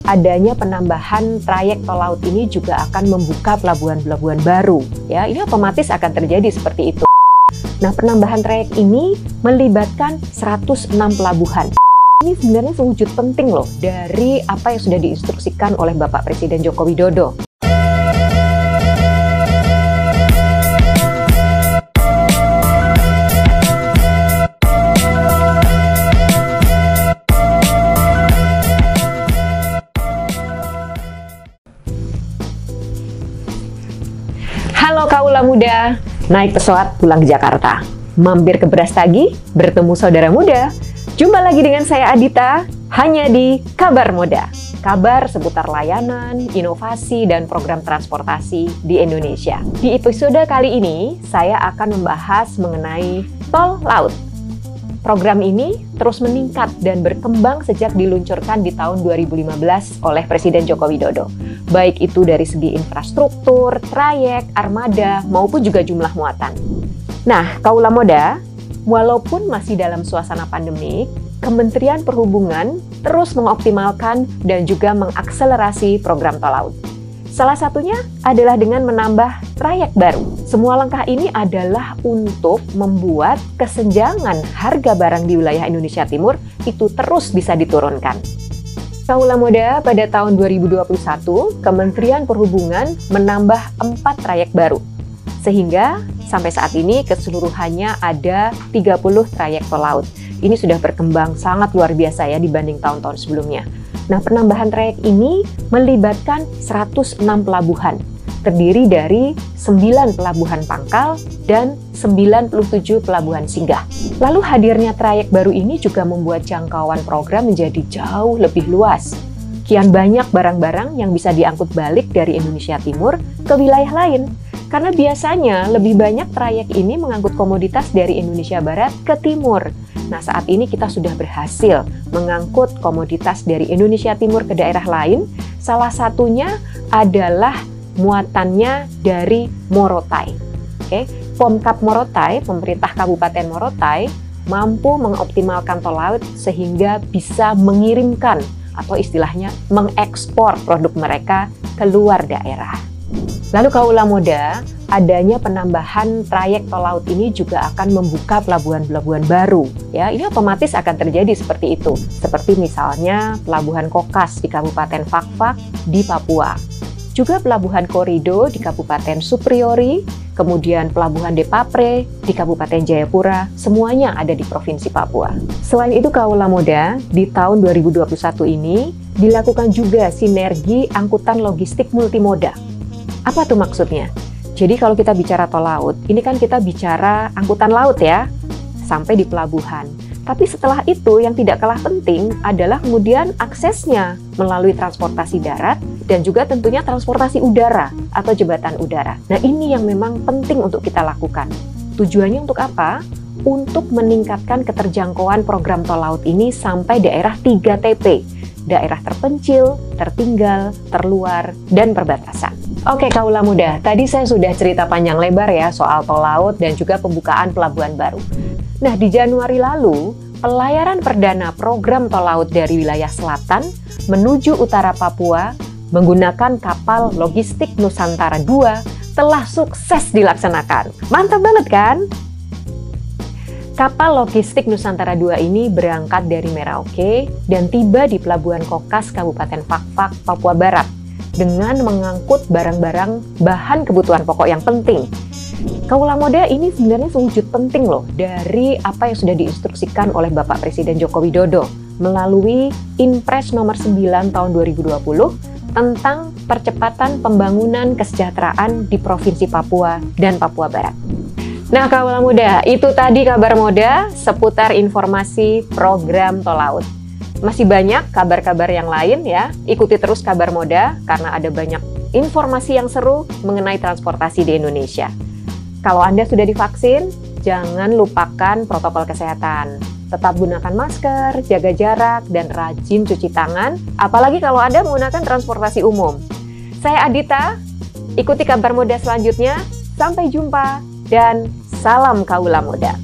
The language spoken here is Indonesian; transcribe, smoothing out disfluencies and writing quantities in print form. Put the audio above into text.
adanya penambahan trayek tol laut ini juga akan membuka pelabuhan-pelabuhan baru. Ya, ini otomatis akan terjadi seperti itu. Nah, penambahan trayek ini melibatkan 106 pelabuhan. Ini sebenarnya sewujud penting loh dari apa yang sudah diinstruksikan oleh Bapak Presiden Joko Widodo. Halo kaula muda, naik pesawat pulang ke Jakarta, mampir ke Brastagi, bertemu saudara muda. Jumpa lagi dengan saya Adita, hanya di Kabar Moda. Kabar seputar layanan, inovasi, dan program transportasi di Indonesia. Di episode kali ini, saya akan membahas mengenai tol laut. Program ini terus meningkat dan berkembang sejak diluncurkan di tahun 2015 oleh Presiden Joko Widodo. Baik itu dari segi infrastruktur, trayek, armada, maupun juga jumlah muatan. Nah, kaula moda, walaupun masih dalam suasana pandemik, Kementerian Perhubungan terus mengoptimalkan dan juga mengakselerasi program tol laut. Salah satunya adalah dengan menambah trayek baru. Semua langkah ini adalah untuk membuat kesenjangan harga barang di wilayah Indonesia Timur itu terus bisa diturunkan. Kaula muda, pada tahun 2021, Kementerian Perhubungan menambah 4 trayek baru. Sehingga sampai saat ini keseluruhannya ada 30 trayek tol laut. Ini sudah berkembang sangat luar biasa ya dibanding tahun-tahun sebelumnya. Nah, penambahan trayek ini melibatkan 106 pelabuhan, terdiri dari 9 pelabuhan pangkal dan 97 pelabuhan singgah. Lalu hadirnya trayek baru ini juga membuat jangkauan program menjadi jauh lebih luas. Kian banyak barang-barang yang bisa diangkut balik dari Indonesia Timur ke wilayah lain. Karena biasanya lebih banyak trayek ini mengangkut komoditas dari Indonesia Barat ke Timur. Nah, saat ini kita sudah berhasil mengangkut komoditas dari Indonesia Timur ke daerah lain. Salah satunya adalah muatannya dari Morotai. Pemkab Morotai, pemerintah Kabupaten Morotai, mampu mengoptimalkan tol laut sehingga bisa mengirimkan atau istilahnya mengekspor produk mereka keluar daerah. Lalu kaula muda, adanya penambahan trayek tol laut ini juga akan membuka pelabuhan-pelabuhan baru. Ya, ini otomatis akan terjadi seperti itu. Seperti misalnya Pelabuhan Kokas di Kabupaten Fakfak di Papua. Juga Pelabuhan Korido di Kabupaten Supriori, kemudian Pelabuhan Depapre di Kabupaten Jayapura, semuanya ada di Provinsi Papua. Selain itu kaula muda, di tahun 2021 ini dilakukan juga sinergi angkutan logistik multimoda. Apa tuh maksudnya? Jadi kalau kita bicara tol laut, ini kan kita bicara angkutan laut ya, sampai di pelabuhan. Tapi setelah itu yang tidak kalah penting adalah kemudian aksesnya melalui transportasi darat dan juga tentunya transportasi udara atau jembatan udara. Nah, ini yang memang penting untuk kita lakukan. Tujuannya untuk apa? Untuk meningkatkan keterjangkauan program tol laut ini sampai daerah 3TP, daerah terpencil, tertinggal, terluar, dan perbatasan. Oke kaula muda, tadi saya sudah cerita panjang lebar ya soal tol laut dan juga pembukaan pelabuhan baru. Nah, di Januari lalu, pelayaran perdana program tol laut dari wilayah selatan menuju utara Papua menggunakan kapal logistik Nusantara II telah sukses dilaksanakan. Mantap banget kan? Kapal logistik Nusantara II ini berangkat dari Merauke dan tiba di Pelabuhan Kokas, Kabupaten Fakfak, Papua Barat dengan mengangkut barang-barang bahan kebutuhan pokok yang penting. Kaula muda, ini sebenarnya sewujud penting loh dari apa yang sudah diinstruksikan oleh Bapak Presiden Joko Widodo melalui Inpres nomor 9 tahun 2020 tentang percepatan pembangunan kesejahteraan di Provinsi Papua dan Papua Barat. Nah kaula muda, itu tadi kabar moda seputar informasi program tol laut. Masih banyak kabar-kabar yang lain ya, ikuti terus kabar moda karena ada banyak informasi yang seru mengenai transportasi di Indonesia. Kalau Anda sudah divaksin, jangan lupakan protokol kesehatan. Tetap gunakan masker, jaga jarak, dan rajin cuci tangan, apalagi kalau Anda menggunakan transportasi umum. Saya Adita, ikuti kabar moda selanjutnya, sampai jumpa, dan salam kaula muda.